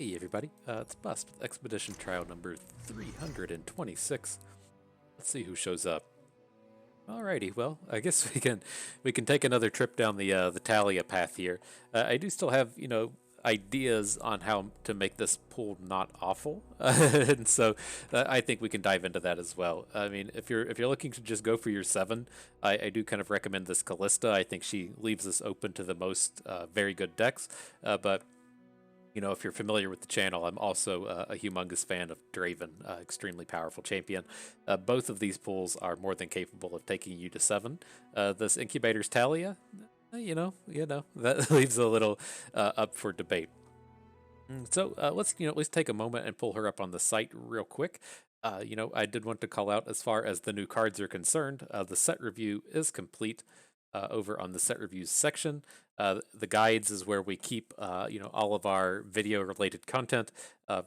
Hey everybody, it's Bust with Expedition Trial number 326. Let's see who shows up. Alrighty, well, I guess we can take another trip down the Taliyah path here. I do still have ideas on how to make this pool not awful, and so I think we can dive into that as well. I mean, if you're looking to just go for your 7, I do kind of recommend this Callista. I think she leaves us open to the most very good decks, but if you're familiar with the channel, I'm also a humongous fan of Draven, extremely powerful champion. Both of these pools are more than capable of taking you to 7. This Incubators Taliyah, that leaves a little up for debate. So let's at least take a moment and pull her up on the site real quick. I did want to call out as far as the new cards are concerned, the set review is complete. Over on the set reviews section. The guides is where we keep, all of our video-related content.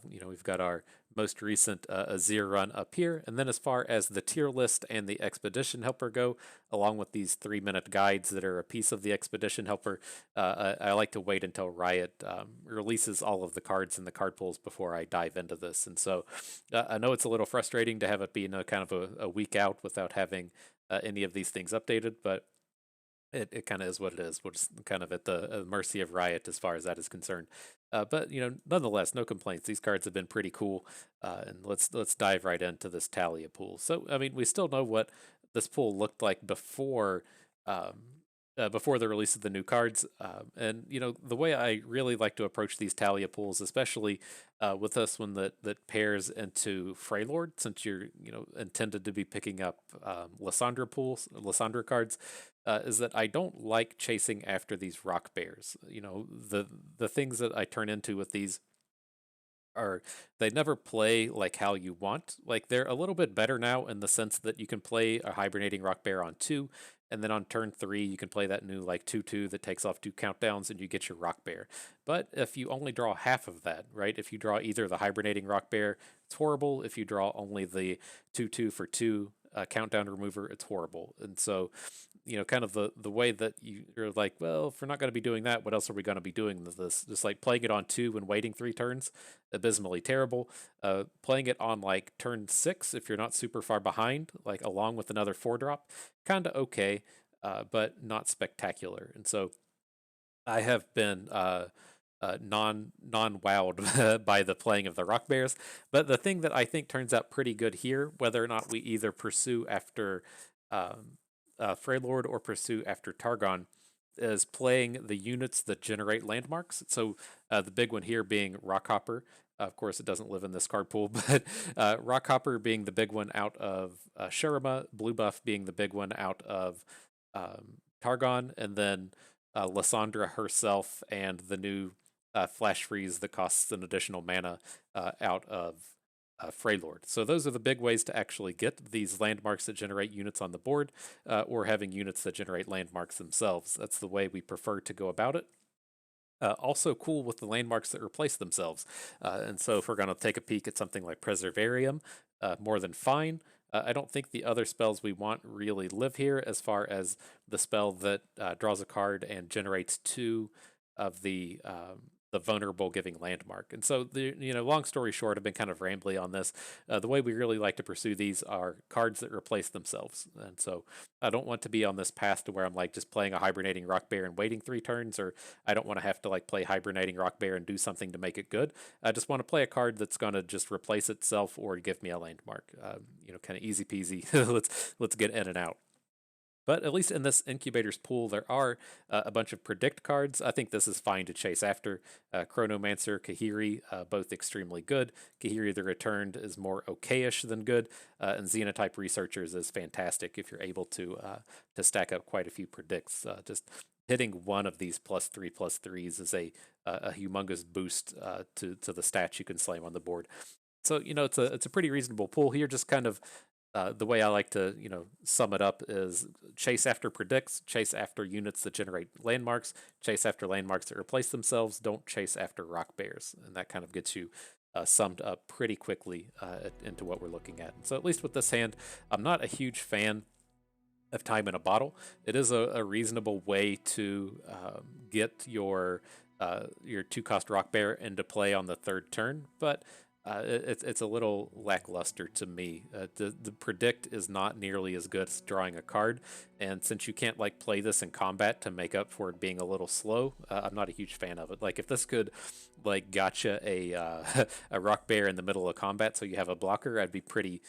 We've got our most recent Azir run up here, and then as far as the tier list and the expedition helper go, along with these 3-minute guides that are a piece of the expedition helper, I like to wait until Riot releases all of the cards in the card pools before I dive into this. And so I know it's a little frustrating to have it be kind of a week out without having any of these things updated, but it kind of is what it is. We're just kind of at the mercy of Riot as far as that is concerned. But nonetheless, no complaints. These cards have been pretty cool, and let's dive right into this Taliyah pool. So I mean, we still know what this pool looked like before the release of the new cards. And the way I really like to approach these Taliyah pools, especially with this one that pairs into Freylord, since you're intended to be picking up Lysandra cards, is that I don't like chasing after these rock bears. The things that I turn into with these are they never play like how you want. Like they're a little bit better now in the sense that you can play a hibernating rock bear on 2, and then on turn 3 you can play that new like 2/2 that takes off 2 countdowns and you get your rock bear. But if you only draw half of that, right? If you draw either the hibernating rock bear, it's horrible. If you draw only the 2/2 for 2 countdown remover, it's horrible. And so kind of the way that you're like, well, if we're not going to be doing that, what else are we going to be doing with this? Just like playing it on 2 and waiting 3 turns, abysmally terrible. Playing it on like turn 6, if you're not super far behind, like along with another 4-drop, kind of okay, but not spectacular. And so I have been non-wowed by the playing of the rock bears. But the thing that I think turns out pretty good here, whether or not we either pursue after Freylord or pursue after Targon, is playing the units that generate landmarks. So the big one here being Rockhopper. Of course, it doesn't live in this card pool, but Rockhopper being the big one out of Shurima, Blue Buff being the big one out of Targon, and then Lysandra herself and the new Flash Freeze that costs an additional mana out of Freylord. So those are the big ways to actually get these landmarks that generate units on the board, or having units that generate landmarks themselves. That's the way we prefer to go about it. Also cool with the landmarks that replace themselves. And so if we're going to take a peek at something like Preservarium, more than fine. I don't think the other spells we want really live here, as far as the spell that draws a card and generates 2 of the vulnerable giving landmark. And so long story short, I've been kind of rambly on this. The way we really like to pursue these are cards that replace themselves. And so I don't want to be on this path to where I'm like just playing a hibernating rock bear and waiting 3 turns, or I don't want to have to like play hibernating rock bear and do something to make it good. I just want to play a card that's going to just replace itself or give me a landmark. Kind of easy peasy. let's get in and out. But at least in this Incubators pool, there are a bunch of predict cards. I think this is fine to chase after. Chronomancer, Kahiri, both extremely good. Kahiri the Returned is more okayish than good. And Xenotype Researchers is fantastic if you're able to stack up quite a few predicts. Just hitting one of these +3/+3s is a humongous boost to the stats you can slam on the board. So it's a pretty reasonable pool here. Just kind of the way I like to, sum it up is chase after predicts, chase after units that generate landmarks, chase after landmarks that replace themselves, don't chase after rock bears. And that kind of gets you summed up pretty quickly into what we're looking at. And so at least with this hand, I'm not a huge fan of time in a bottle. It is a reasonable way to get your your 2-cost Rock Bear into play on the third turn, but it's a little lackluster to me. The predict is not nearly as good as drawing a card, and since you can't like play this in combat to make up for it being a little slow, I'm not a huge fan of it. Like if this could like gotcha a Rock Bear in the middle of combat, so you have a blocker, I'd be pretty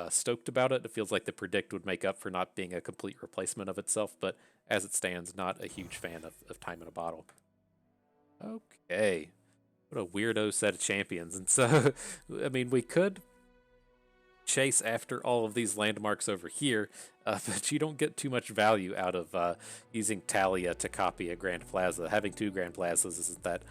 stoked about it. It feels like the predict would make up for not being a complete replacement of itself, but as it stands, not a huge fan of Time in a Bottle. Okay. What a weirdo set of champions. And so, I mean, we could chase after all of these landmarks over here, but you don't get too much value out of using Taliyah to copy a Grand Plaza. Having 2 Grand Plazas isn't that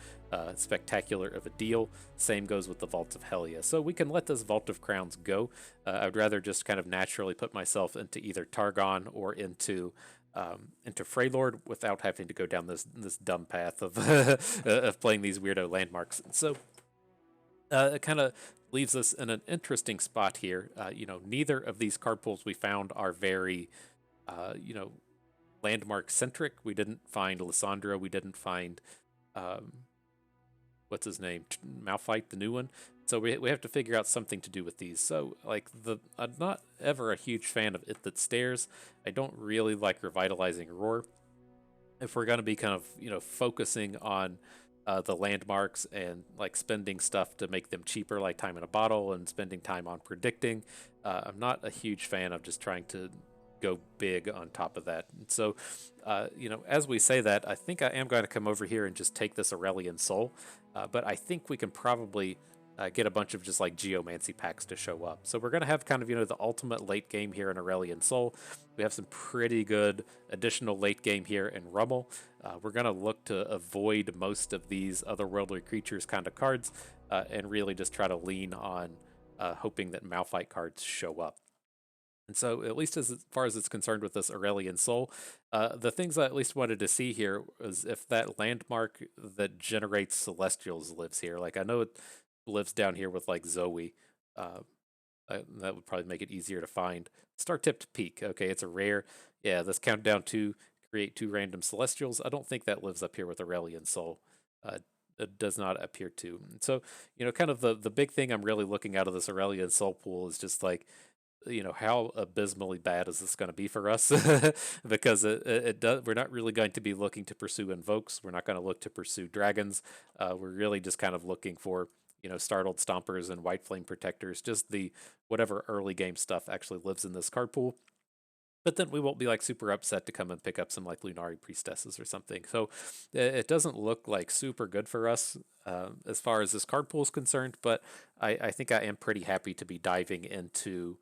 spectacular of a deal. Same goes with the Vault of Helia. So we can let this Vault of Crowns go. I'd rather just kind of naturally put myself into either Targon or into Freylord without having to go down this dumb path of of playing these weirdo landmarks. So it kind of leaves us in an interesting spot here. Neither of these card pools we found are very, you know, landmark centric. We didn't find Lissandra. We didn't find, um, what's his name, Malphite, the new one. So we have to figure out something to do with these. So like I'm not ever a huge fan of It That Stares. I don't really like Revitalizing Roar. If we're gonna be kind of focusing on the landmarks and like spending stuff to make them cheaper, like Time in a Bottle, and spending time on predicting, I'm not a huge fan of just trying to go big on top of that. And so, as we say that, I think I am going to come over here and just take this Aurelion Sol, but I think we can probably get a bunch of just like Geomancy packs to show up. So we're going to have kind of, the ultimate late game here in Aurelion Sol. We have some pretty good additional late game here in Rummel. We're going to look to avoid most of these otherworldly creatures kind of cards and really just try to lean on hoping that Malphite cards show up. And so, at least as far as it's concerned with this Aurelion Sol, the things I at least wanted to see here was if that landmark that generates Celestials lives here. Like, I know it lives down here with, like, Zoe. That would probably make it easier to find. Star-tipped Peak. Okay, it's a rare. Yeah, this countdown to create 2 random Celestials. I don't think that lives up here with Aurelion Sol. It does not appear to. So, kind of the big thing I'm really looking out of this Aurelion Sol pool is just like, how abysmally bad is this going to be for us? Because it does. We're not really going to be looking to pursue invokes. We're not going to look to pursue dragons. We're really just kind of looking for startled stompers and white flame protectors. Just the whatever early game stuff actually lives in this card pool. But then we won't be like super upset to come and pick up some like Lunari Priestesses or something. So it doesn't look like super good for us as far as this card pool is concerned. But I think I am pretty happy to be diving into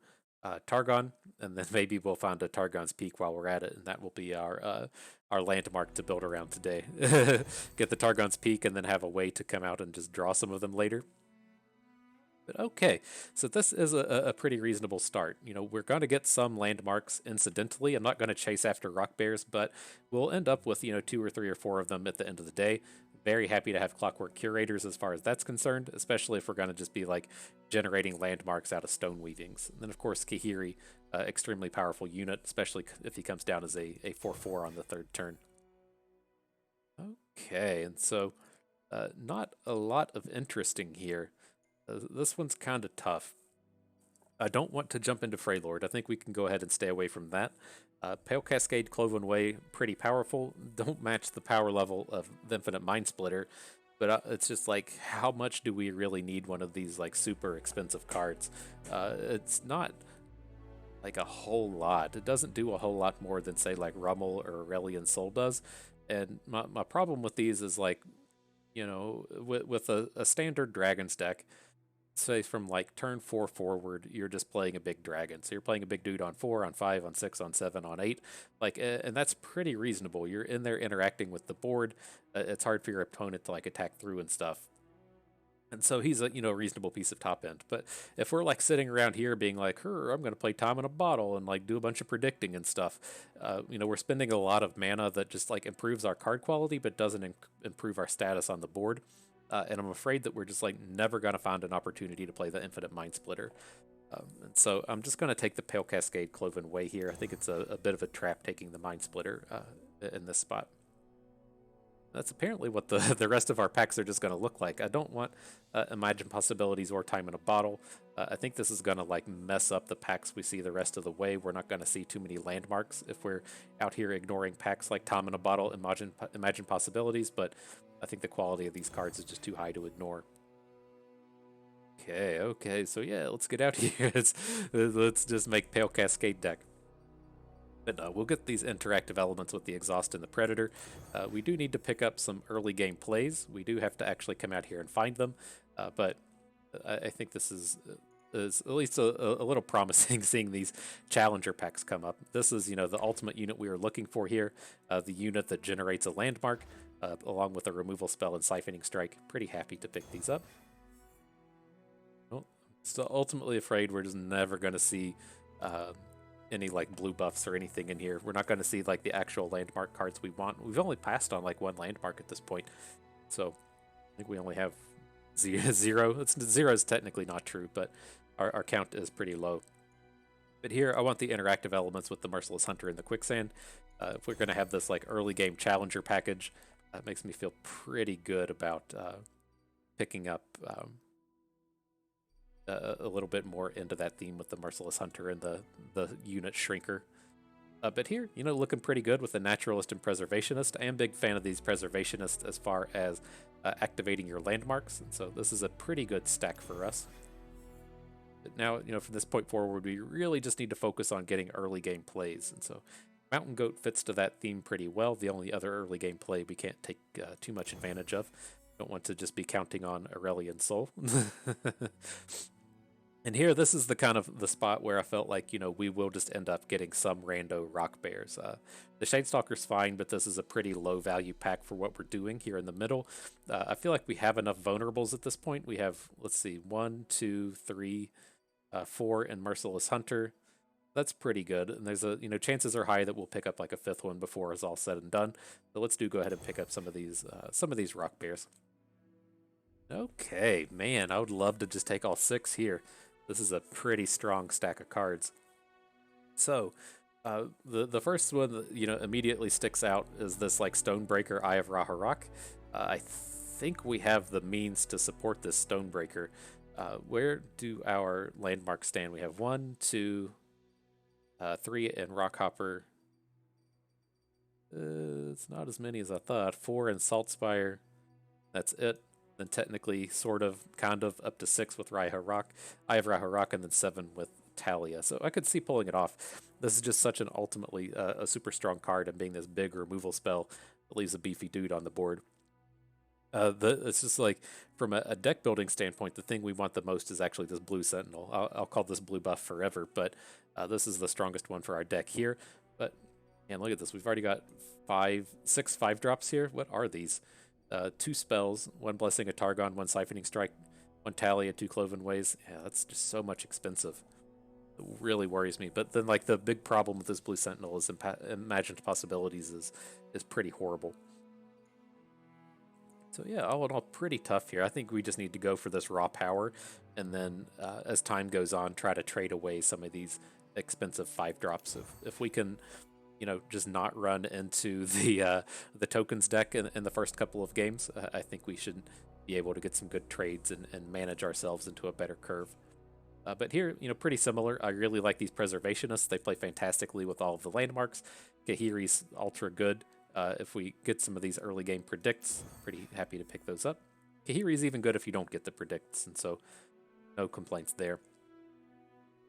Targon, and then maybe we'll find a Targon's Peak while we're at it, and that will be our landmark to build around today. Get the Targon's Peak, and then have a way to come out and just draw some of them later. But okay, so this is a pretty reasonable start. We're going to get some landmarks incidentally. I'm not going to chase after rock bears, but we'll end up with 2 or 3 or 4 of them at the end of the day. Very happy to have Clockwork Curators as far as that's concerned, especially if we're going to just be like generating landmarks out of stone weavings. And then of course Kahiri, extremely powerful unit, especially if he comes down as a 4/4 on the 3rd turn. Okay, and so not a lot of interesting here. This one's kind of tough. I don't want to jump into Freylord. I think we can go ahead and stay away from that. Pale Cascade, Cloven Way, pretty powerful. Don't match the power level of the Infinite Mind Splitter, but it's just like, how much do we really need one of these like super expensive cards? It's not like a whole lot. It doesn't do a whole lot more than say like Rummel or Aurelion Sol does. And my problem with these is like, with a standard Dragons deck, say from like turn 4 forward, you're just playing a big dragon. So you're playing a big dude on 4, on 5, on 6, on 7, on 8. Like, and that's pretty reasonable. You're in there interacting with the board. It's hard for your opponent to like attack through and stuff. And so he's a reasonable piece of top end. But if we're like sitting around here being like, I'm going to play Time in a Bottle and like do a bunch of predicting and stuff, we're spending a lot of mana that just like improves our card quality but doesn't improve our status on the board. And I'm afraid that we're just like never going to find an opportunity to play the Infinite Mind Splitter. And so I'm just going to take the Pale Cascade Cloven Way here. I think it's a bit of a trap taking the Mind Splitter in this spot. That's apparently what the the rest of our packs are just going to look like. I don't want Imagine Possibilities or Time in a Bottle. I think this is going to like mess up the packs we see the rest of the way. We're not going to see too many landmarks if we're out here ignoring packs like Time in a Bottle, Imagine Possibilities, but I think the quality of these cards is just too high to ignore. Okay, so yeah, let's get out here. Let's just make Pale Cascade deck. But we'll get these interactive elements with the Exhaust and the Predator. We do need to pick up some early game plays. We do have to actually come out here and find them. But I think this is at least a little promising seeing these challenger packs come up. This is, the ultimate unit we were looking for here. The unit that generates a landmark along with a removal spell and Siphoning Strike. Pretty happy to pick these up. Well, so ultimately afraid we're just never going to see any like blue buffs or anything in here. We're not going to see like the actual landmark cards we want. We've only passed on like one landmark at this point, so I think we only have zero. Zero is technically not true, but our count is pretty low. But here I want the interactive elements with the Merciless Hunter and the Quicksand. If we're going to have this like early game challenger package, that makes me feel pretty good about picking up a little bit more into that theme with the Merciless Hunter and the unit Shrinker. But here, looking pretty good with the Naturalist and Preservationist. I am a big fan of these Preservationists as far as activating your landmarks, and so this is a pretty good stack for us. But now, from this point forward, we really just need to focus on getting early game plays, and so Mountain Goat fits to that theme pretty well. The only other early game play we can't take too much advantage of. Don't want to just be counting on Aurelion Sol. And here, this is the kind of the spot where I felt like, we will just end up getting some rando rock bears. The Shadestalker's fine, but this is a pretty low value pack for what we're doing here in the middle. I feel like we have enough vulnerables at this point. We have, let's see, 1, 2, 3, 4, and Merciless Hunter. That's pretty good. And there's chances are high that we'll pick up like a fifth one before it's all said and done. So let's go ahead and pick up some of these rock bears. Okay, man, I would love to just take all 6 here. This is a pretty strong stack of cards. So, the first one that, immediately sticks out is this like Stonebreaker Eye of Raharak. I think we have the means to support this Stonebreaker. Where do our landmarks stand? We have 1, 2, 3 in Rockhopper. It's not as many as I thought. 4 in Saltspire. That's it. Then technically, sort of, kind of, up to 6 with Eye of Raharak, and then 7 with Taliyah. So I could see pulling it off. This is just such an ultimately a super strong card, and being this big removal spell, it leaves a beefy dude on the board. It's just like, from a deck building standpoint, the thing we want the most is actually this Blue Sentinel. I'll call this blue buff forever, but this is the strongest one for our deck here. But, man, look at this. We've already got 6 5-drops here. What are these? 2 spells, 1 Blessing of Targon, 1 Siphoning Strike, 1 Taliyah, 2 Cloven Ways. Yeah, that's just so much expensive. It really worries me. But then, like, the big problem with this Blue Sentinel is Imagined Possibilities is pretty horrible. So yeah, all in all, pretty tough here. I think we just need to go for this raw power, and then as time goes on, try to trade away some of these expensive 5-drops. If we can just not run into the tokens deck in the first couple of games, I think we should be able to get some good trades and manage ourselves into a better curve. But here, pretty similar. I really like these Preservationists. They play fantastically with all of the landmarks. Kahiri's ultra good. If we get some of these early game predicts, pretty happy to pick those up. Kahiri's even good if you don't get the predicts, and so no complaints there.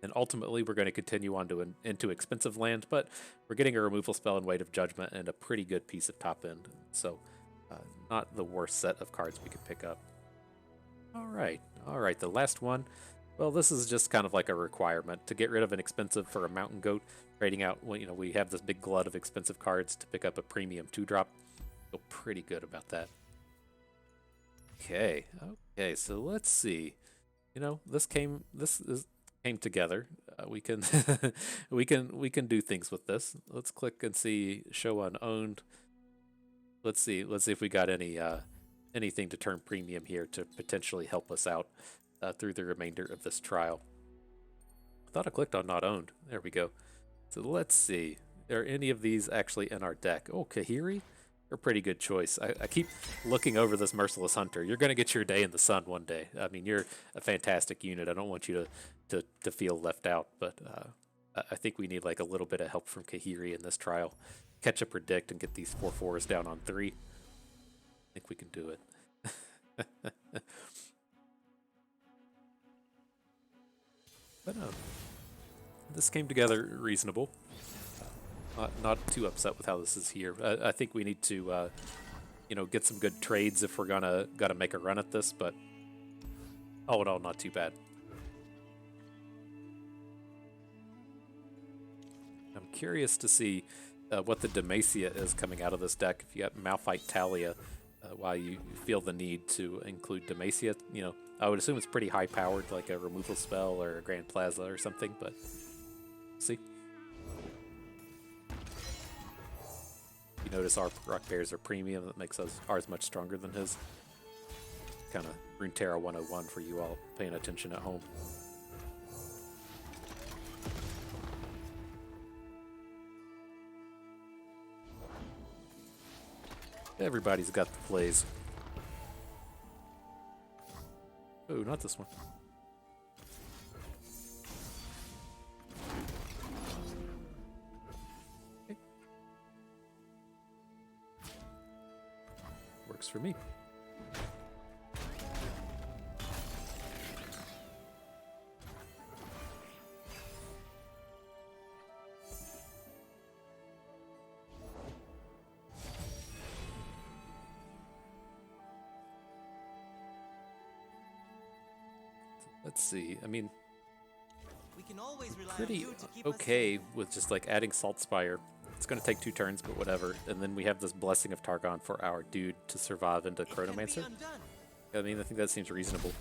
And ultimately, we're going to continue on into expensive land, but we're getting a removal spell and Weight of Judgment and a pretty good piece of top end. So, not the worst set of cards we could pick up. All right, the last one. Well, this is just kind of like a requirement to get rid of an expensive for a Mountain Goat. Trading out, we have this big glut of expensive cards to pick up a premium 2-drop. Feel pretty good about that. Okay, so let's see. This came together. We can we can do things with this. Let's click and see show unowned. Let's see if we got anything to turn premium here to potentially help us out through the remainder of this trial. I thought I clicked on not owned. There we go. So let's see. Are any of these actually in our deck? Oh, Kahiri. a pretty good choice. I keep looking over this Merciless Hunter. You're going to get your day in the sun one day. I mean, you're a fantastic unit. I don't want you to feel left out, but I think we need like a little bit of help from Kahiri in this trial. Catch a predict and get these 4/4s down on 3. I think we can do it. But this came together reasonable. Not too upset with how this is here. I think we need to, get some good trades if we're gotta make a run at this. But all in all, not too bad. I'm curious to see what the Demacia is coming out of this deck. If you got Malphite Taliyah, why you feel the need to include Demacia. I would assume it's pretty high powered, like a removal spell or a Grand Plaza or something, but see. You notice our rock bears are premium, that makes ours much stronger than his. Kind of Runeterra 101 for you all paying attention at home. Everybody's got the plays. Oh, not this one. Okay. Works for me. Let's see. I mean, we can always rely pretty on you to keep okay with just like adding Salt Spire. It's going to take 2 turns, but whatever. And then we have this Blessing of Targon for our dude to survive into Chronomancer. I mean, I think that seems reasonable.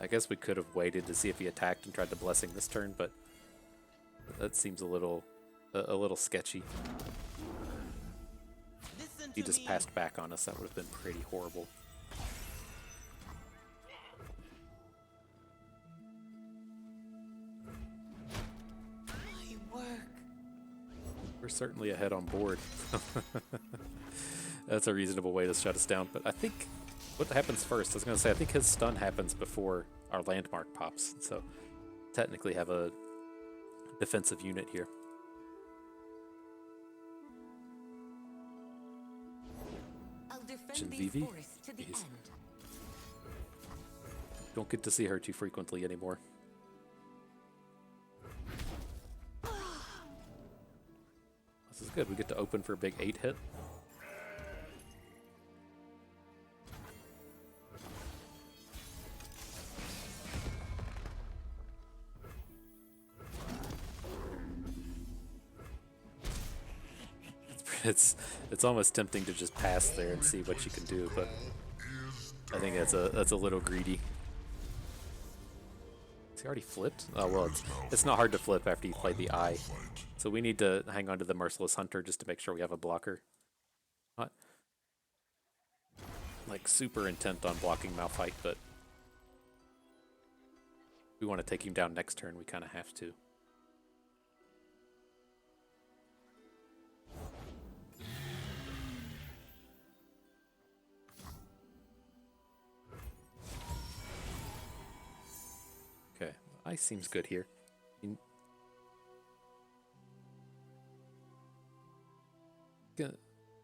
I guess we could have waited to see if he attacked and tried to Blessing this turn, but that seems a little sketchy. He just passed back on us. That would have been pretty horrible. We're certainly ahead on board. That's a reasonable way to shut us down. But I think what happens first, I was going to say, I think his stun happens before our landmark pops. So technically have a defensive unit here. I'll defend these forests to the end. Don't get to see her too frequently anymore. This is good. We get to open for a big 8 hit. It's almost tempting to just pass there and see what you can do, but I think that's a little greedy. He already flipped? Oh, well, it's not hard to flip after you play the eye. So we need to hang on to the Merciless Hunter just to make sure we have a blocker. Not like super intent on blocking Malphite, but if we want to take him down next turn, we kind of have to. Okay, ice seems good here.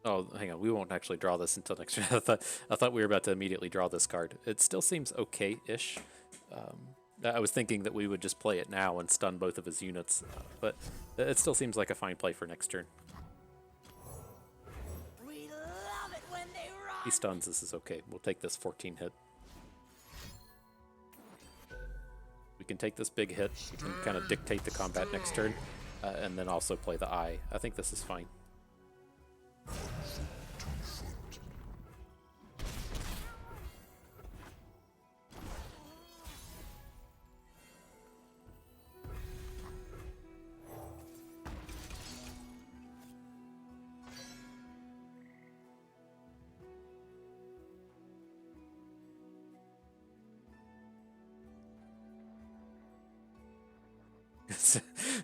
Oh, hang on. We won't actually draw this until next turn. I thought we were about to immediately draw this card. It still seems okay-ish. I was thinking that we would just play it now and stun both of his units, but it still seems like a fine play for next turn. We love it when they run. He stuns. This is okay. We'll take this 14 hit. We can take this big hit and kind of dictate the combat next turn, and then also play the eye. I think this is fine.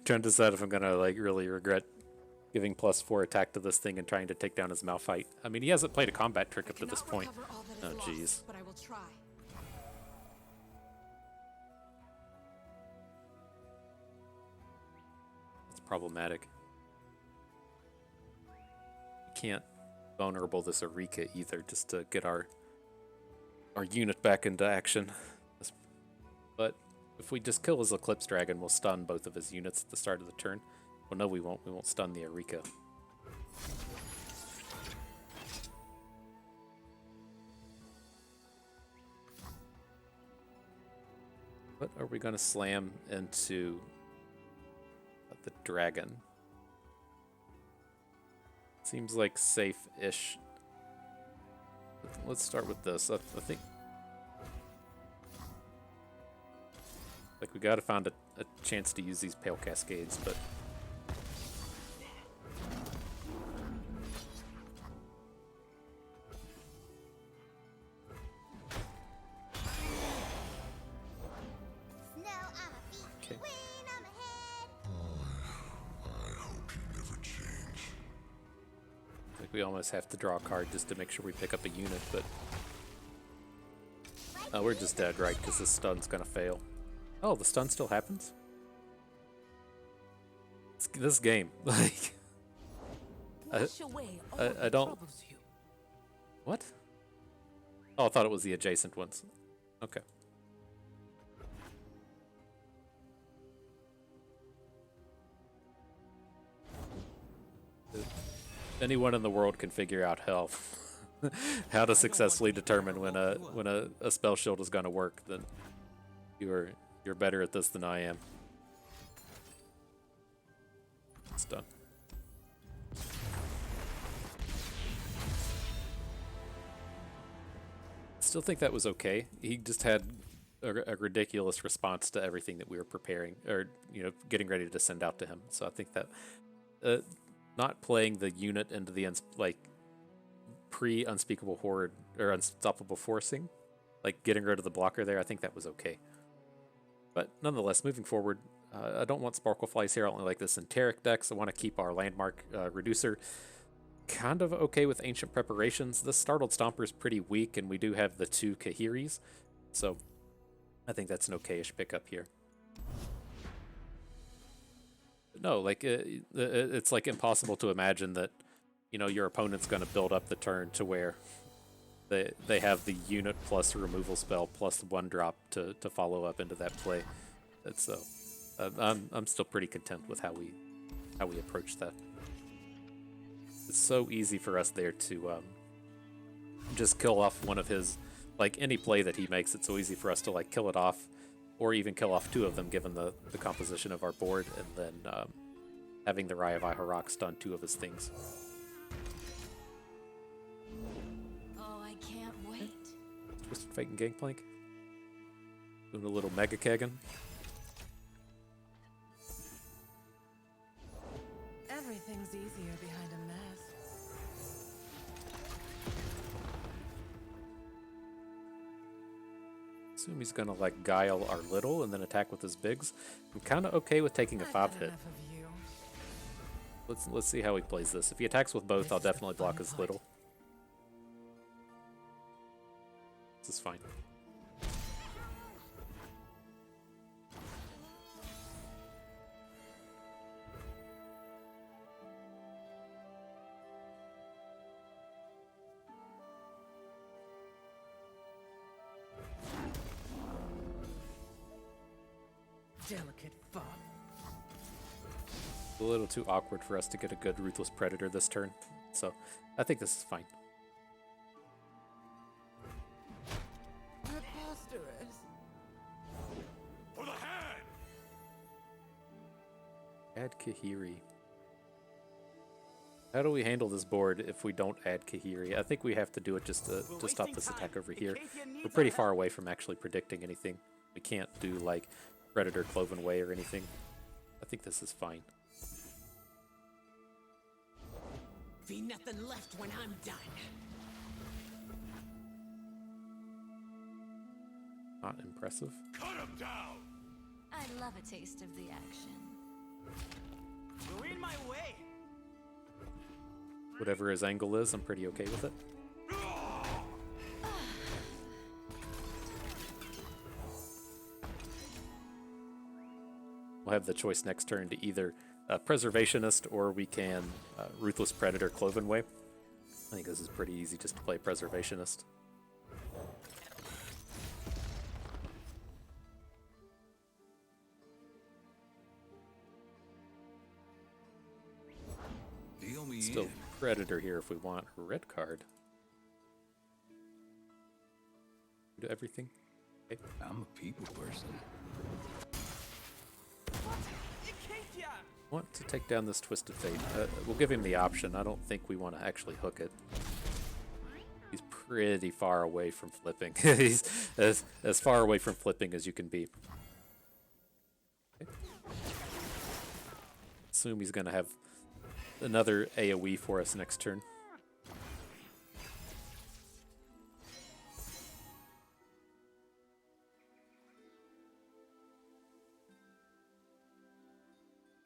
Trying to decide if I'm gonna like really regret giving +4 attack to this thing and trying to take down his Malphite. I mean, he hasn't played a combat trick up to this point. Oh, jeez. But I will try. It's problematic. We can't vulnerable this Eureka either, just to get our unit back into action. But if we just kill his Eclipse Dragon, we'll stun both of his units at the start of the turn. Well, no, we won't. We won't stun the Eureka. What are we going to slam into the dragon? Seems like safe-ish. Let's start with this. I think like we got to find a chance to use these Pale Cascades, but okay. Like we almost have to draw a card just to make sure we pick up a unit, but we're just dead, right? Because this stun's gonna fail. Oh, the stun still happens? This game, like, I don't. What? Oh, I thought it was the adjacent ones. Okay. Anyone in the world can figure out how to successfully determine when a spell shield is going to work, then you're better at this than I am. It's done. Still think that was okay. He just had a ridiculous response to everything that we were preparing, or getting ready to send out to him. So I think that not playing the unit into the pre-unspeakable horde or unstoppable forcing, like getting rid of the blocker there, I think that was okay. But nonetheless, moving forward, I don't want Sparkle Flies here. I only like this Enteric decks. I want to keep our landmark reducer. Kind of okay with Ancient Preparations. This Startled Stomper is pretty weak, and we do have the 2 Kahiris, so I think that's an okay-ish pickup here. But no, like it's like impossible to imagine that your opponent's going to build up the turn to where they have the unit plus removal spell plus 1-drop to follow up into that play. That's so I'm still pretty content with how we approach that. It's so easy for us there to just kill off one of his, like any play that he makes. It's so easy for us to like kill it off, or even kill off 2 of them given the composition of our board, and then having the Rai of Iharok stun 2 of his things. Twisted Fate and Gangplank. Doing a little Mega Keggin. Everything's easier behind a mask. Assume he's gonna like guile our little and then attack with his bigs. I'm kind of okay with taking a 5-hit. Let's see how he plays this. If he attacks with both, I'll definitely block his little. This is fine. Delicate fun. A little too awkward for us to get a good Ruthless Predator this turn, so I think this is fine. Preposterous. For the hand! Add Kahiri. How do we handle this board if we don't add Kahiri? I think we have to do it just to stop this attack over here. We're pretty far away from actually predicting anything. We can't do like Predator Cloven Way or anything. I think this is fine. Be nothing left when I'm done. Not impressive. Cut him down! I love a taste of the action. You're in my way. whatever his angle is, I'm pretty okay with it. We'll have the choice next turn to either Preservationist or we can Ruthless Predator Cloven Way. I think this is pretty easy just to play Preservationist. Deal me Still in. Predator here if we want a red card. Do everything. Okay. I'm a people person. Want to take down this Twisted Fate. We'll give him the option. I don't think we want to actually hook it. He's pretty far away from flipping. He's as far away from flipping as you can be. Okay. Assume he's going to have another AoE for us next turn.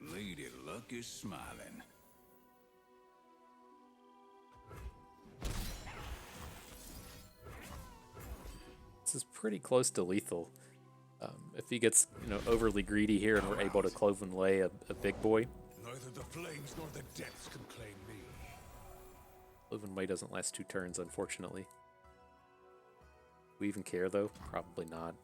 Lady Luck is smiling. This is pretty close to lethal. If he gets, overly greedy here and we're able to Cloven Lay a big boy. Neither the flames nor the depths can claim me. Cloven Way doesn't last 2 turns, unfortunately. Do we even care, though? Probably not.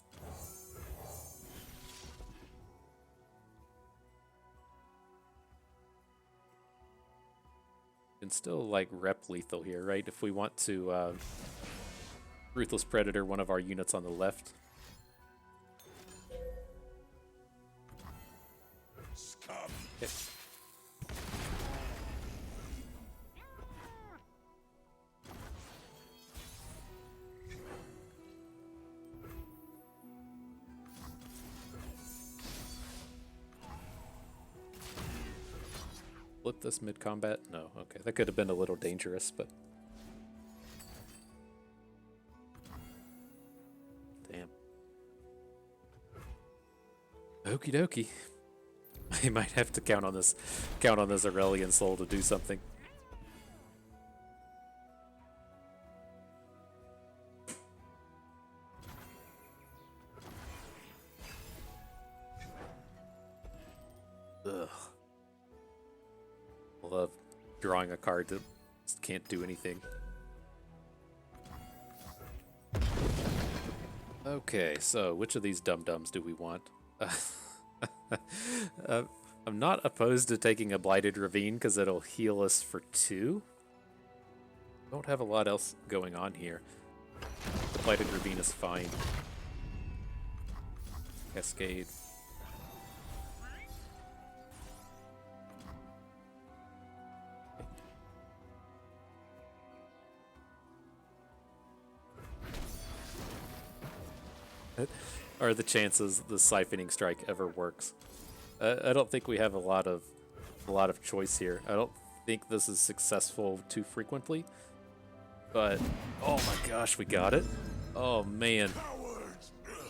Can still, rep lethal here, right? If we want to Ruthless Predator one of our units on the left. Scum. Okay. Flip this mid-combat? No, okay. That could have been a little dangerous, but... Damn. Okie dokie. I might have to count on this Aurelion Sol to do something. Ugh. Love drawing a card that just can't do anything. Okay, so which of these dum-dums do we want? I'm not opposed to taking a Blighted Ravine because it'll heal us for 2. Don't have a lot else going on here. The Blighted Ravine is fine. Cascade. Are the chances the Siphoning Strike ever works? I don't think we have a lot of choice here. I don't think this is successful too frequently. But oh my gosh, we got it! Oh man!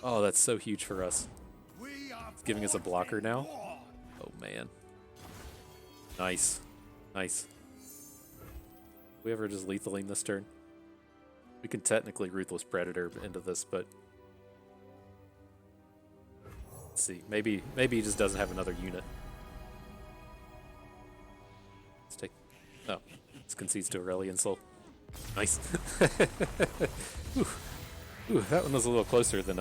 Oh, that's so huge for us. It's giving us a blocker now. Oh man! Nice, nice. We ever just lethaling this turn? We can technically Ruthless Predator into this, but. Let's see. Maybe he just doesn't have another unit. Let's take. Oh, this concedes to Aurelion Sol. Nice. Ooh, that one was a little closer than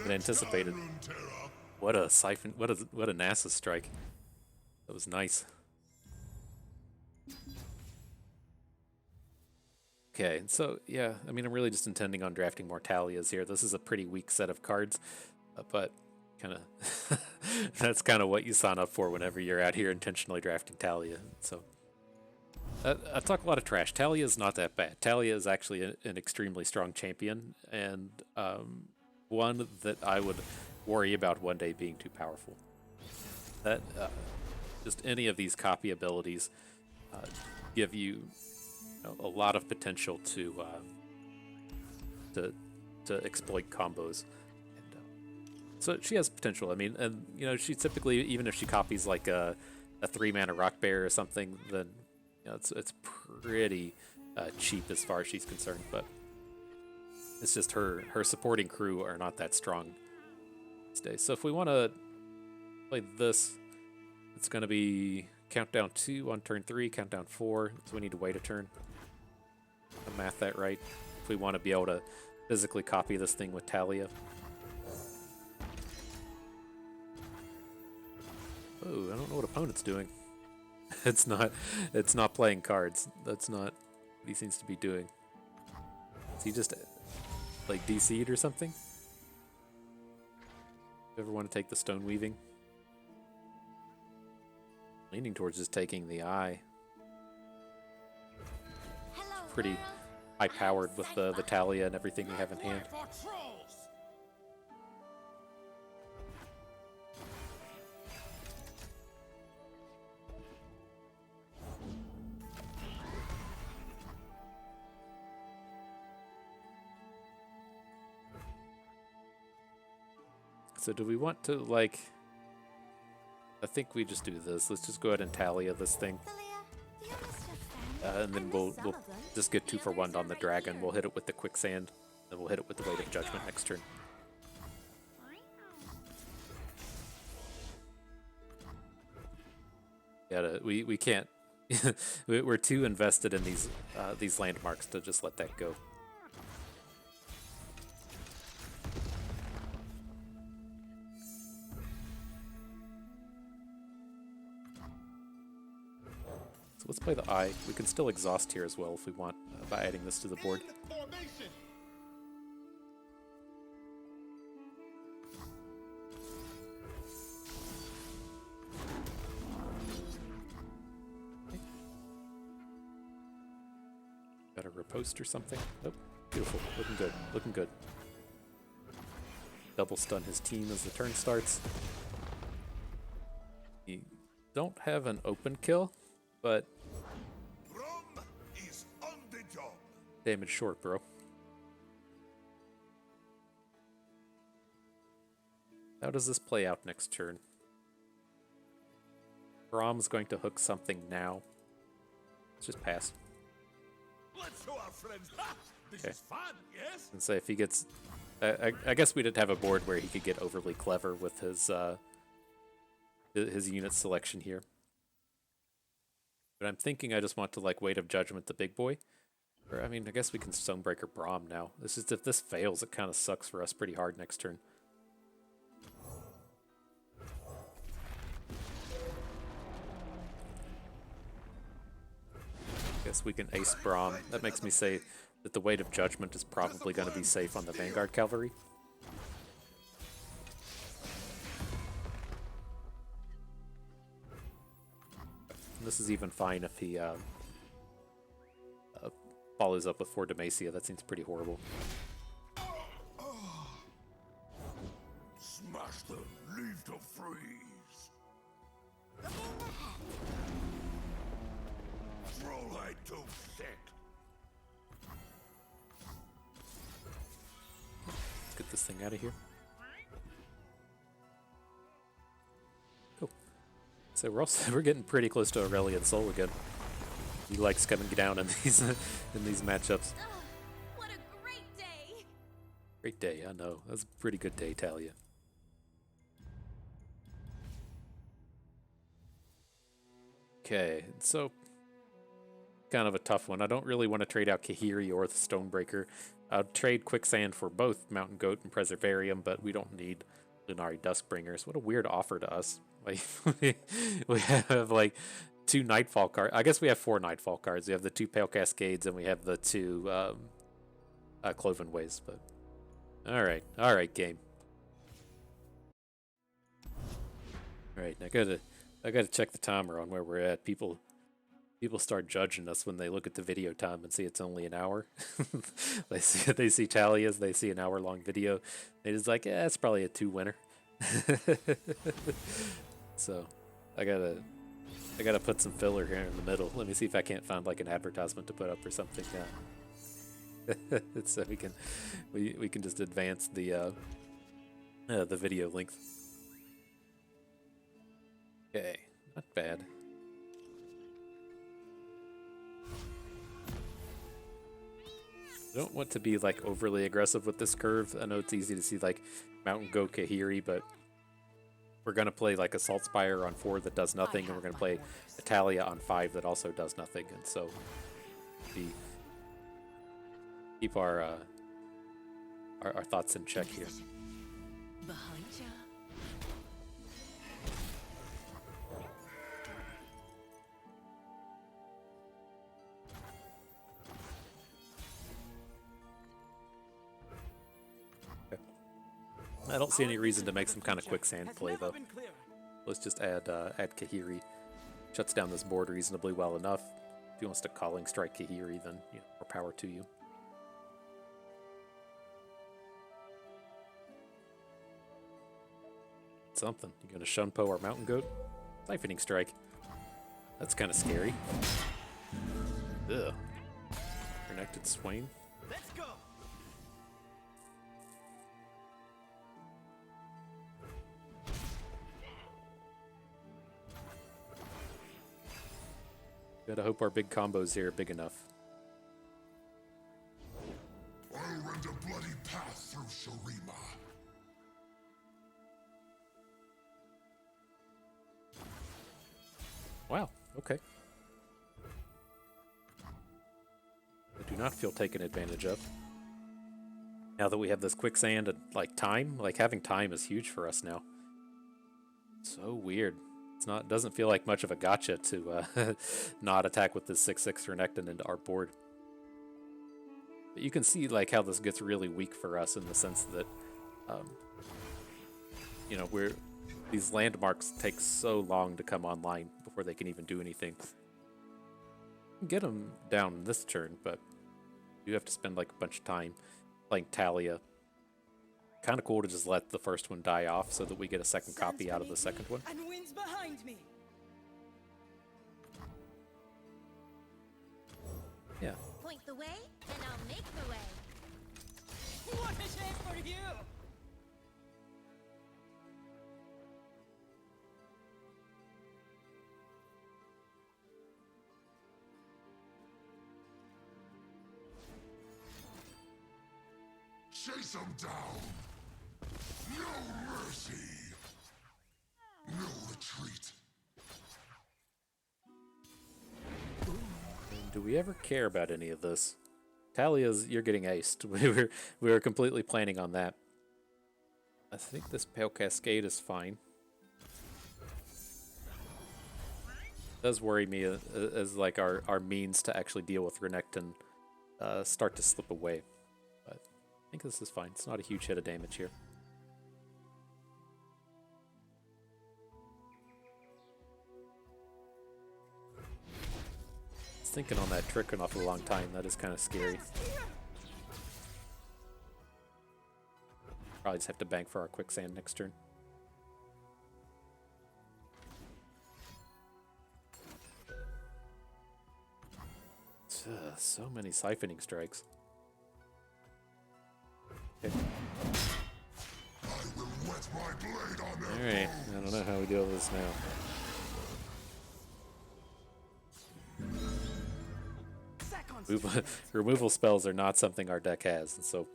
anticipated. What a siphon! What a NASA strike. That was nice. Okay, so yeah, I mean, I'm really just intending on drafting more Taliyahs here. This is a pretty weak set of cards, but. That's kind of what you sign up for whenever you're out here intentionally drafting Taliyah. So I talk a lot of trash. Taliyah is not that bad. Taliyah is actually an extremely strong champion, and one that I would worry about one day being too powerful. That just any of these copy abilities give you, a lot of potential to exploit combos. So she has potential. I mean, and she typically, even if she copies like a 3-mana Rock Bear or something, then You know, it's pretty cheap as far as she's concerned, but it's just her supporting crew are not that strong these days. So if we want to play this, it's going to be countdown 2 on turn 3, countdown 4, so we need to wait a turn. I math that right. If we want to be able to physically copy this thing with Taliyah. Oh, I don't know what opponent's doing. It's not playing cards. That's not what he seems to be doing. Is he just like DC'd or something? You ever want to take the stone weaving? Leaning towards just taking the eye. Hello, Pretty world. high powered with the Taliyah and everything we have in hand. For trolls! So do we want to, like... I think we just do this. Let's just go ahead and Taliyah this thing. Taliyah, do you miss your friends? And then I we'll miss some of them. just get 2 The for 1 others on are the right dragon. here. We'll hit it with the quicksand. Then we'll hit it with the weight of judgment next turn. Yeah, we can't. We're too invested in these landmarks to just let that go. So let's play the eye. We can still exhaust here as well if we want by adding this to the board. Formation! Got a riposte or something? Nope. Beautiful. Looking good. Looking good. Double stun his team as the turn starts. We don't have an open kill, but Rum is on the job. damage short, bro. How does this play out next turn? Brahm's going to hook something now. Let's just pass. Let's show our friends. Ha! This Okay. is fun, yes? And say if he gets... I guess we did have a board where he could get overly clever with his unit selection here. But I'm thinking I just want to, like, Weight of Judgment the big boy. Or, I mean, I guess we can Stonebreaker Braum now. It's just if this fails, it kind of sucks for us pretty hard next turn. Guess we can ace Braum. That makes me say that the Weight of Judgment is probably going to be safe on the Vanguard Cavalry. And this is even fine if he follows up with 4 Demacia. That seems pretty horrible. Smash them, leave them freeze. Looking ahead. Trollhide too thick. Let's get this thing out of here. Cool. So we're getting pretty close to Aurelion Sol again. He likes coming down in these matchups. Ugh, what a great day! Great day, I know. That's a pretty good day, Taliyah. Okay, so kind of a tough one. I don't really want to trade out Kahiri or the Stonebreaker. I'll trade Quicksand for both Mountain Goat and Preservarium, but we don't need Lunari Duskbringers. What a weird offer to us. Like we have like 2 Nightfall cards. I guess we have 4 Nightfall cards. We have the 2 Pale Cascades and we have the 2 Cloven Ways. But all right, game. All right, I gotta check the timer on where we're at. People start judging us when they look at the video time and see it's only an hour. they see Taliyah's, they see an hour-long video. They just like, yeah, it's probably a 2 winner. So I gotta put some filler here in the middle. Let me see if I can't find like an advertisement to put up or something. So we can just advance the video length. Okay, not bad. I don't want to be like overly aggressive with this curve. I know it's easy to see like Mountain Goat Kahiri, but we're gonna play like Assault Spire on 4 that does nothing, and we're gonna play a Taliyah on 5 that also does nothing, and so keep our thoughts in check here. Behind ya. I don't see any reason to make some kind of quicksand play though. Let's just add Kahiri. Shuts down this board reasonably well enough. If he wants to Calling Strike Kahiri, then more power to you. Something. You gonna Shunpo our Mountain Goat? Siphoning Strike. That's kind of scary. Ugh. Connected Swain. Let's go. Gotta hope our big combos here are big enough. I'll rend a bloody path through Shurima. Wow, okay. I do not feel taken advantage of. Now that we have this quicksand and like time, like having time is huge for us now. So weird. It doesn't feel like much of a gotcha to not attack with this 6/6 Renekton into our board. But you can see like how this gets really weak for us in the sense that these landmarks take so long to come online before they can even do anything. You can get them down this turn, but you have to spend like a bunch of time playing Taliyah. Kind of cool to just let the first one die off so that we get a second copy out of the second one. And winds behind me. Yeah. Point the way, and I'll make the way. What a chance for you! Chase them down. No mercy. No retreat. And do we ever care about any of this? Taliyah's, you're getting aced. We were completely planning on that. I think this Pale Cascade is fine. It does worry me as like our means to actually deal with Renekton start to slip away. But I think this is fine. It's not a huge hit of damage here. Thinking on that trick enough for a long time. That is kind of scary. Probably just have to bank for our quicksand next turn. So many siphoning strikes. Okay. I will wet my blade on their Alright, I don't know how we deal with this now. Removal spells are not something our deck has, and so.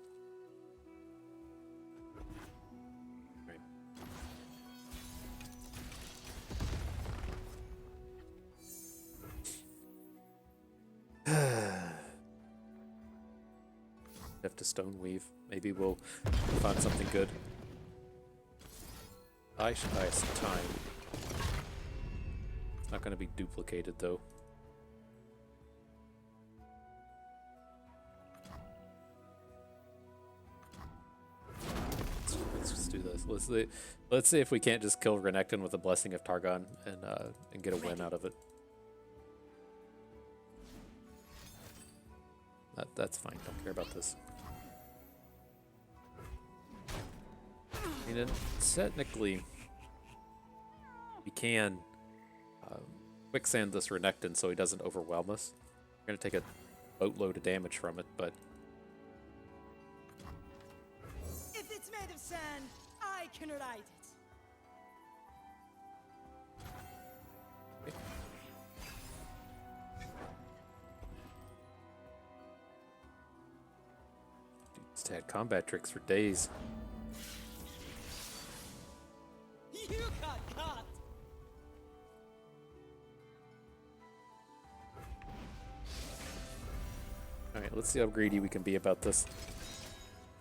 Right. Have to stone weave. Maybe we'll find something good. I should buy some time. It's not going to be duplicated though. Let's just do this. Let's see if we can't just kill Renekton with the Blessing of Targon and get a win out of it. That's fine. Don't care about this. I mean, technically, we can quicksand this Renekton so he doesn't overwhelm us. We're going to take a boatload of damage from it, but... If it's made of sand, I can ride it. Had combat tricks for days. You got caught! Alright, let's see how greedy we can be about this.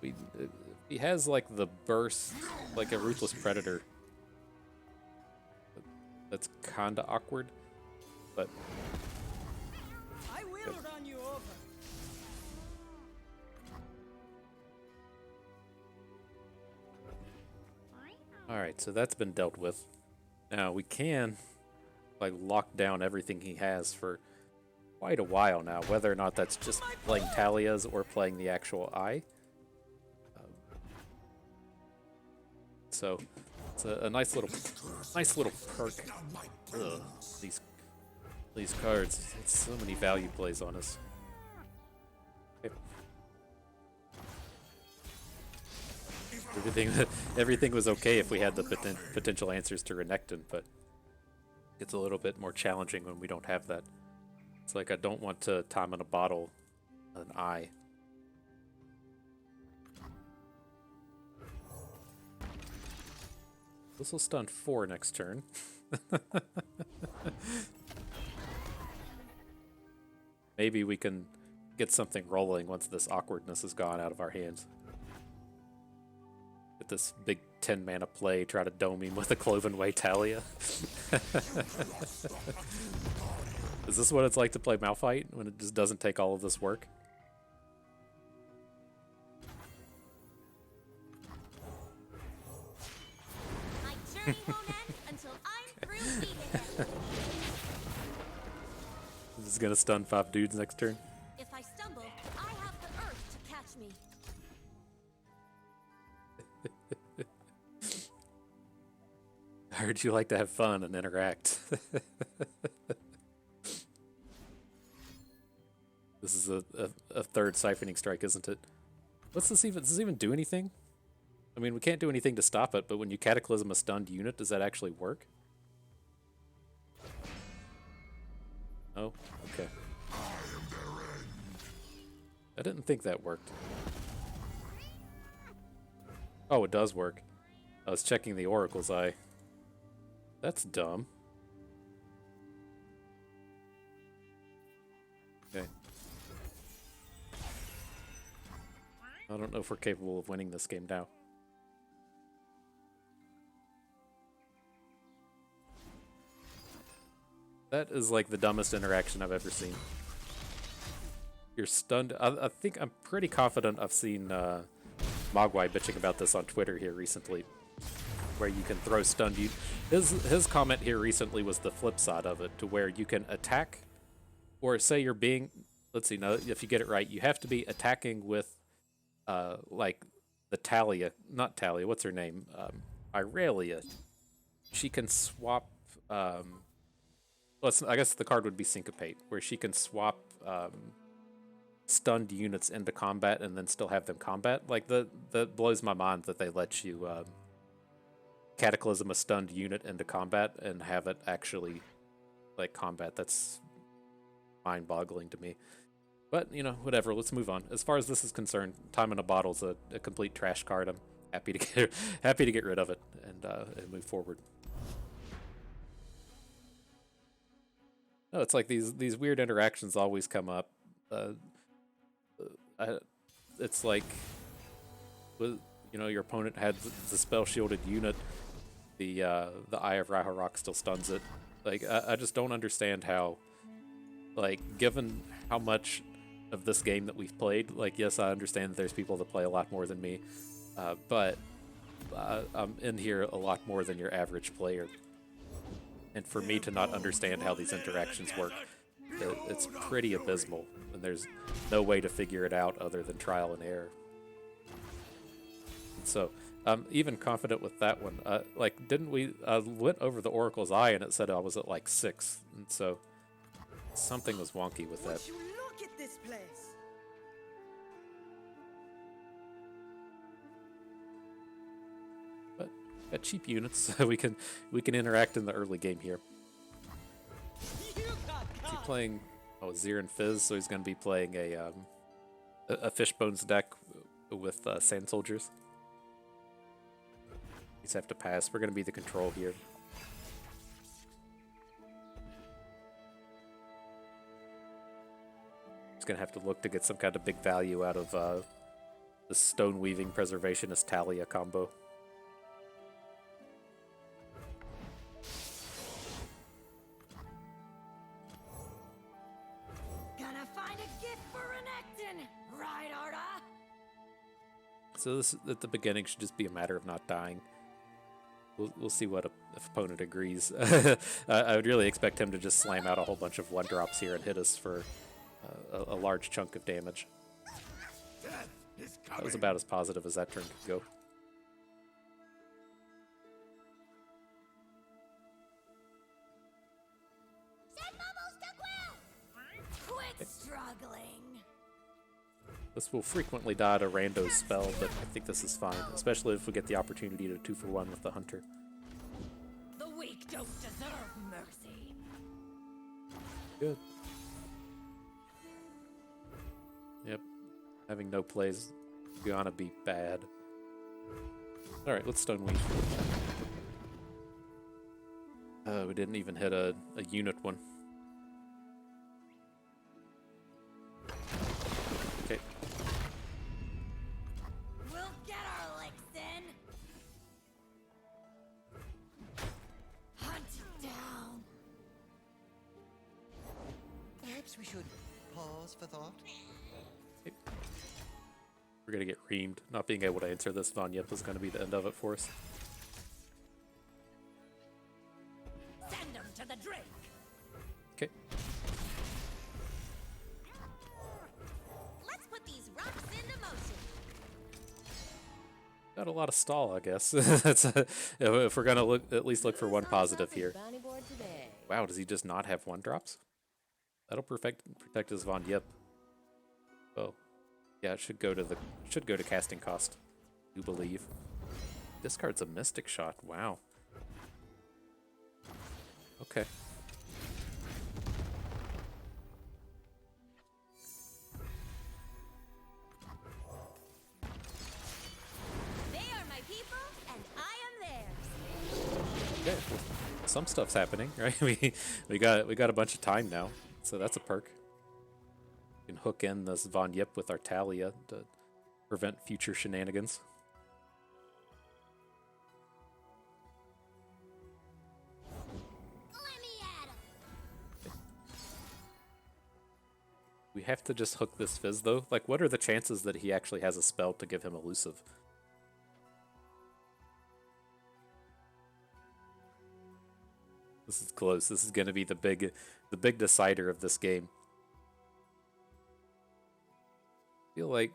He has like the burst, like a ruthless predator. That's kinda awkward, but I will run you over. alright, so that's been dealt with. Now we can like lock down everything he has for quite a while now, whether or not that's just playing Taliyahs or playing the actual eye. So it's a nice little perk. Ugh, these cards. It's so many value plays on us. Okay. Everything was okay if we had the potential answers to Renekton, but it's a little bit more challenging when we don't have that. It's like I don't want to time in a bottle an eye. This will stun 4 next turn. Maybe we can get something rolling once this awkwardness is gone out of our hands. Get this big 10 mana play, try to dome him with a Cloven Way Taliyah. Is this what it's like to play Malphite when it just doesn't take all of this work? My journey won't end until I'm through beating it. This is gonna stun 5 dudes next turn. If I stumble, I have the earth to catch me. I heard you like to have fun and interact. This is a third siphoning strike, isn't it? What's this even? Does this even do anything? I mean, we can't do anything to stop it, but when you cataclysm a stunned unit, does that actually work? Oh, okay. I didn't think that worked. Oh, it does work. I was checking the Oracle's Eye. That's dumb. Okay. I don't know if we're capable of winning this game now. That is like the dumbest interaction I've ever seen. You're stunned. I think I'm pretty confident I've seen Mogwai bitching about this on Twitter here recently, where you can throw stunned. His comment here recently was the flip side of it, to where you can attack, or say you're being. Let's see. Now, if you get it right, you have to be attacking with, like the Taliyah, not Taliyah. What's her name? Irelia. She can swap. Well, I guess the card would be Syncopate, where she can swap stunned units into combat and then still have them combat. Like, that blows my mind that they let you cataclysm a stunned unit into combat and have it actually, like, combat. That's mind-boggling to me. But, you know, whatever, let's move on. As far as this is concerned, Time in a Bottle's a complete trash card. I'm happy to get rid of it and move forward. No, it's like these weird interactions always come up. It's like, you know, your opponent had the spell shielded unit. The Eye of Raharok still stuns it. Like, I just don't understand how, like, given how much of this game that we've played, like, yes, I understand that there's people that play a lot more than me, but I'm in here a lot more than your average player. And for me to not understand how these interactions work, it's pretty abysmal, and there's no way to figure it out other than trial and error. And so I'm even confident with that one. Like, didn't we went over the Oracle's Eye and it said I was at like 6, and so something was wonky with that. Would you look at this place? But got cheap units, so we can interact in the early game here. You got Is he caught. playing Zir and Fizz, so he's going to be playing a Fishbones deck with Sand Soldiers. These have to pass. We're going to be the control here. Just going to have to look to get some kind of big value out of the Stone Weaving Preservationist Taliyah combo. Gonna find a gift for Renekton, right, Arda? So this at the beginning should just be a matter of not dying. We'll see what if opponent agrees. I would really expect him to just slam out a whole bunch of 1-drops here and hit us for a large chunk of damage. Death is That was coming. about as positive as that turn could go. Send bubbles to Quill! Quit struggling. This will frequently die to Rando's spell, but I think this is fine, especially if we get the opportunity to 2-for-1 with the Hunter. The weak don't deserve mercy. Good. Yep. Having no plays gonna be bad. Alright, let's Stone Weave. We didn't even hit a unit one. Okay. We'll get our licks in. Hunt down. Perhaps we should pause for thought. We're gonna get reamed. Not being able to answer this Von Yip is gonna be the end of it for us. Send them to the drink. Okay. Let's put these rocks into motion. Got a lot of stall, I guess. That's if we're gonna at least look for one positive here. Bounty board today. Wow, does he just not have 1-drops? That'll protect his Von Yip. Well, yeah, it should go to casting cost. You believe? Discard's a Mystic Shot. Wow. Okay. They are my people, and I am theirs. Okay. Some stuff's happening, right? We got a bunch of time now, so that's a perk. We can hook in this Von Yip with our Taliyah to prevent future shenanigans. Let me at 'em. We have to just hook this Fizz though. Like, what are the chances that he actually has a spell to give him elusive? This is close. This is gonna be the big decider of this game. I feel like,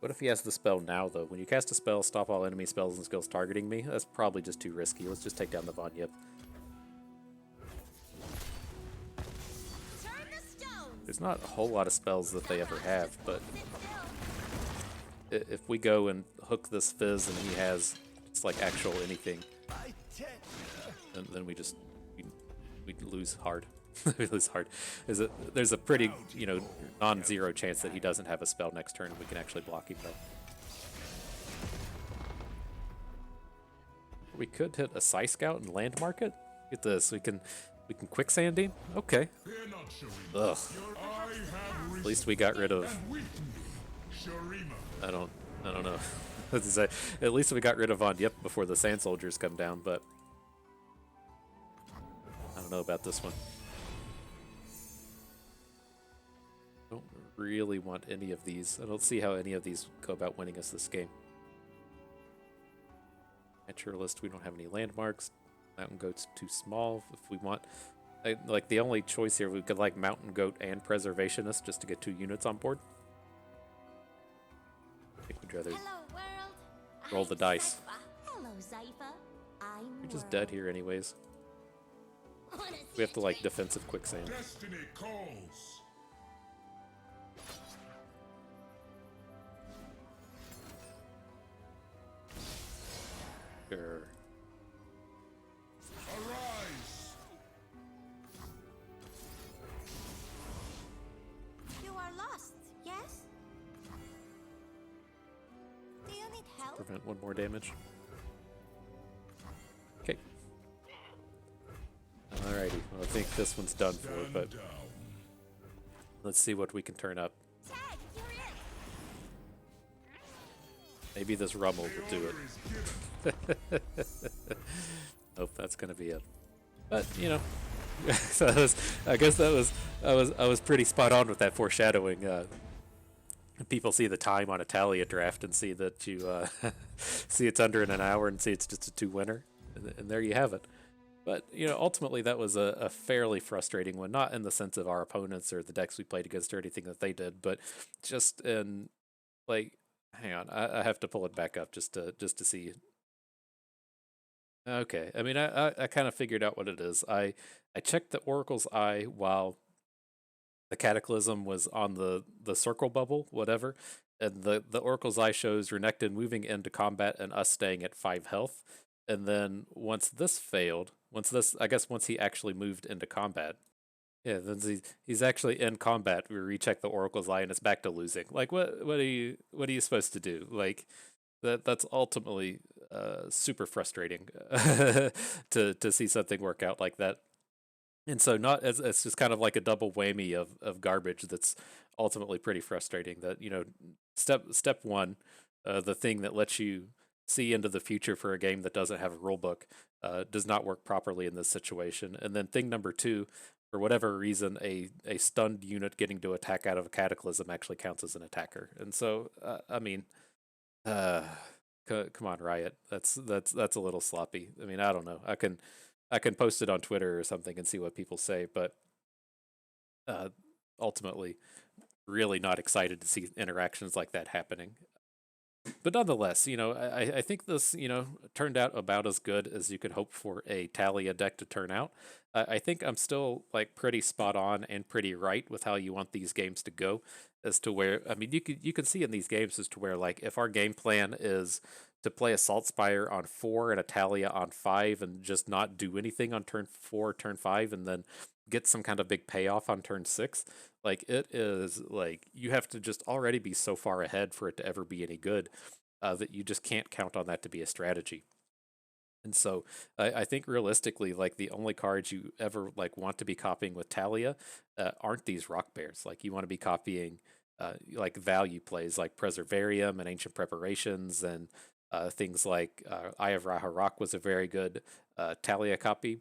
what if he has the spell now though? When you cast a spell, stop all enemy spells and skills targeting me. That's probably just too risky. Let's just take down the Von Yip. Turn the stones. There's not a whole lot of spells that they ever have, but Sit still. if we go and hook this Fizz and he has it's like actual anything, My tent. then we lose hard. We lose hard. There's a pretty non-zero chance that he doesn't have a spell next turn. We can actually block him though. We could hit a Psy Scout and landmark it. Get this. We can quicksand him. Okay. Fear not, Sharima. Ugh. I have At least we got rid of. and weakened Sharima. I don't know. Let's say, at least we got rid of Von Yip before the Sand Soldiers come down, but I don't know about this one. Don't really want any of these. I don't see how any of these go about winning us this game. Naturalist, we don't have any landmarks. Mountain Goat's too small. If we want, like the only choice here, we could like Mountain Goat and Preservationist just to get 2 units on board. I think we'd rather. Hello, world. Roll the I'm dice. Zypha. Hello, Zypha. I'm We're just world. dead here anyways. Wanna We see have to a like trick? defensive quicksand. Destiny calls. Sure. Arise. You are lost, yes? prevent one more damage. Okay. Alrighty, well, I think this one's done for, but let's see what we can turn up. Tag, you're in. Maybe this Rummel will do it. Nope, that's gonna be it. But you know, so I guess I was pretty spot on with that foreshadowing. People see the time on a Taliyah draft and see that you see it's under in an hour and see it's just a 2-winner, and there you have it. But you know, ultimately that was a fairly frustrating one, not in the sense of our opponents or the decks we played against or anything that they did, but just in like, hang on, I have to pull it back up just to see. Okay, I mean, I kind of figured out what it is. I checked the Oracle's Eye while the Cataclysm was on the circle bubble, whatever, and the Oracle's Eye shows Renekton moving into combat and us staying at 5 health. And then once this failed, I guess once he actually moved into combat, yeah, then he's actually in combat. We recheck the Oracle's Eye and it's back to losing. Like what are you supposed to do? Like that's ultimately super frustrating to see something work out like that. And so not as it's just kind of like a double whammy of garbage that's ultimately pretty frustrating. That you know, step one, the thing that lets you see into the future for a game that doesn't have a rule book, does not work properly in this situation. And then thing number two, for whatever reason, a stunned unit getting to attack out of a cataclysm actually counts as an attacker. And so, I mean, uh, come on, Riot, that's a little sloppy. I mean, I don't know. I can post it on Twitter or something and see what people say, but uh, ultimately, really not excited to see interactions like that happening. But nonetheless, you know, I think this, you know, turned out about as good as you could hope for a Taliyah deck to turn out. I think I'm still like pretty spot on and pretty right with how you want these games to go, as to where I mean you can see in these games as to where like if our game plan is to play Assault Spire on 4 and a Taliyah on 5 and just not do anything on turn 4, turn 5, and then get some kind of big payoff on turn 6, like it is like you have to just already be so far ahead for it to ever be any good, that you just can't count on that to be a strategy. And so I think realistically, like the only cards you ever like want to be copying with Taliyah aren't these rock bears. Like you want to be copying like value plays like Preservarium and Ancient Preparations and things like Eye of Raharok was a very good Taliyah copy.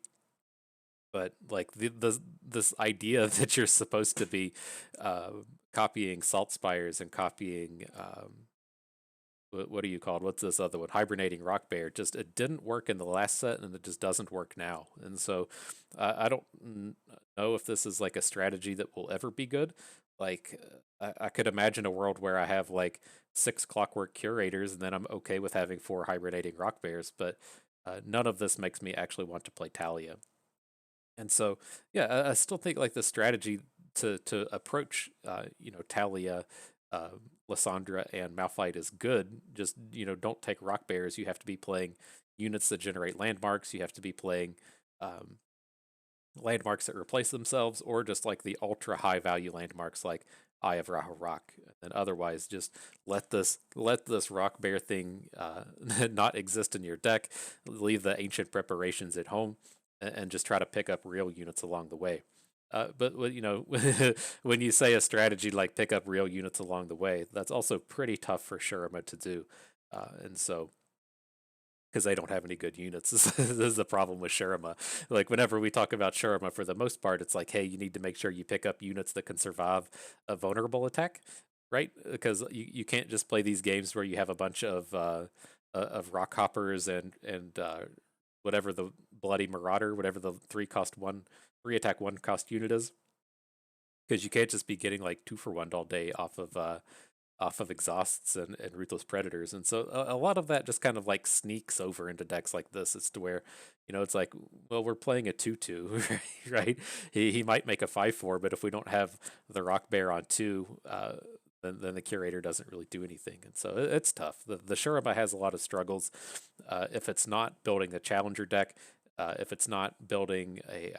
But like this idea that you're supposed to be uh, copying Salt Spires and copying what are you called? What's this other one? Hibernating Rock Bear. Just it didn't work in the last set, and it just doesn't work now. And so I don't know if this is like a strategy that will ever be good. Like I could imagine a world where I have like 6 Clockwork Curators, and then I'm okay with having 4 Hibernating Rock Bears. But none of this makes me actually want to play Taliyah. And so, yeah, I still think like the strategy to approach, you know, Talia, uh, Lysandra, and Malphite is good. Just you know, don't take rock bears. You have to be playing units that generate landmarks. You have to be playing um, landmarks that replace themselves, or just like the ultra high value landmarks like Eye of Raharok. And otherwise, just let this rock bear thing not exist in your deck. Leave the ancient preparations at home and just try to pick up real units along the way. But you know, when you say a strategy like pick up real units along the way, that's also pretty tough for Shurima to do. And so, because they don't have any good units, this is the problem with Shurima. Like whenever we talk about Shurima, for the most part, it's like, hey, you need to make sure you pick up units that can survive a vulnerable attack, right? Because you can't just play these games where you have a bunch of rock hoppers and whatever the bloody marauder, whatever the 3 attack 1 cost unit is, because you can't just be getting like 2 for 1 all day off of exhausts and ruthless predators. And so a lot of that just kind of like sneaks over into decks like this, as to where, you know, it's like, well, we're playing a 2/2, right? He might make a 5/4, but if we don't have the rock bear on 2, then the curator doesn't really do anything. And so it's tough. The Shurima has a lot of struggles. If it's not building a challenger deck, if it's not building a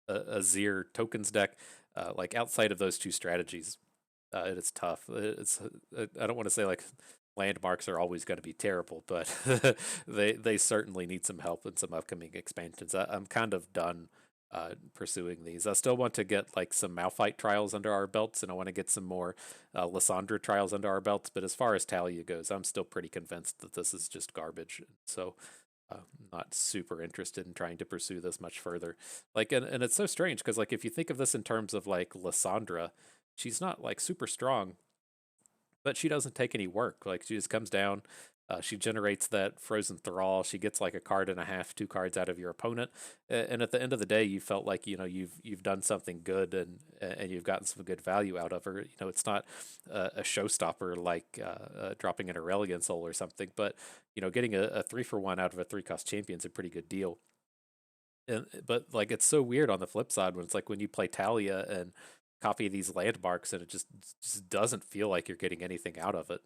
Azir tokens deck, like outside of those 2 strategies, it's tough. I don't want to say like landmarks are always going to be terrible, but they certainly need some help in some upcoming expansions. I'm kind of done pursuing these. I still want to get like some Malphite trials under our belts, and I want to get some more Lysandra trials under our belts. But as far as Talia goes, I'm still pretty convinced that this is just garbage. So not super interested in trying to pursue this much further. Like, and it's so strange because like if you think of this in terms of like Lysandra, she's not like super strong, but she doesn't take any work. Like she just comes down, she generates that frozen thrall. She gets like a card and a half, two cards out of your opponent, and at the end of the day, you felt like you've done something good and you've gotten some good value out of her. It's not a showstopper like dropping an Aurelion Soul or something, but getting a 3-for-1 out of a 3-cost champion is a pretty good deal. But like it's so weird on the flip side when it's like when you play Talia and copy these landmarks and it just doesn't feel like you're getting anything out of it.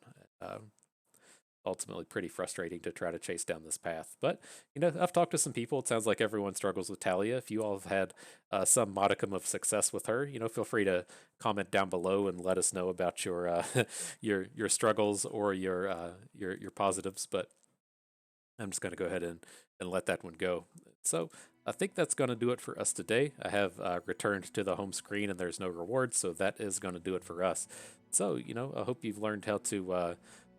Ultimately pretty frustrating to try to chase down this path. But I've talked to some people. It sounds like everyone struggles with Talia. If you all have had some modicum of success with her, feel free to comment down below and let us know about your your struggles or your positives. But I'm just going to go ahead and let that one go. So I think that's going to do it for us today. I have returned to the home screen and there's no rewards, so that is going to do it for us. So, I hope you've learned how to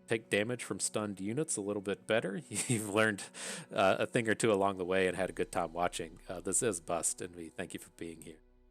take damage from stunned units a little bit better. You've learned a thing or two along the way and had a good time watching. This is Bust, and we thank you for being here.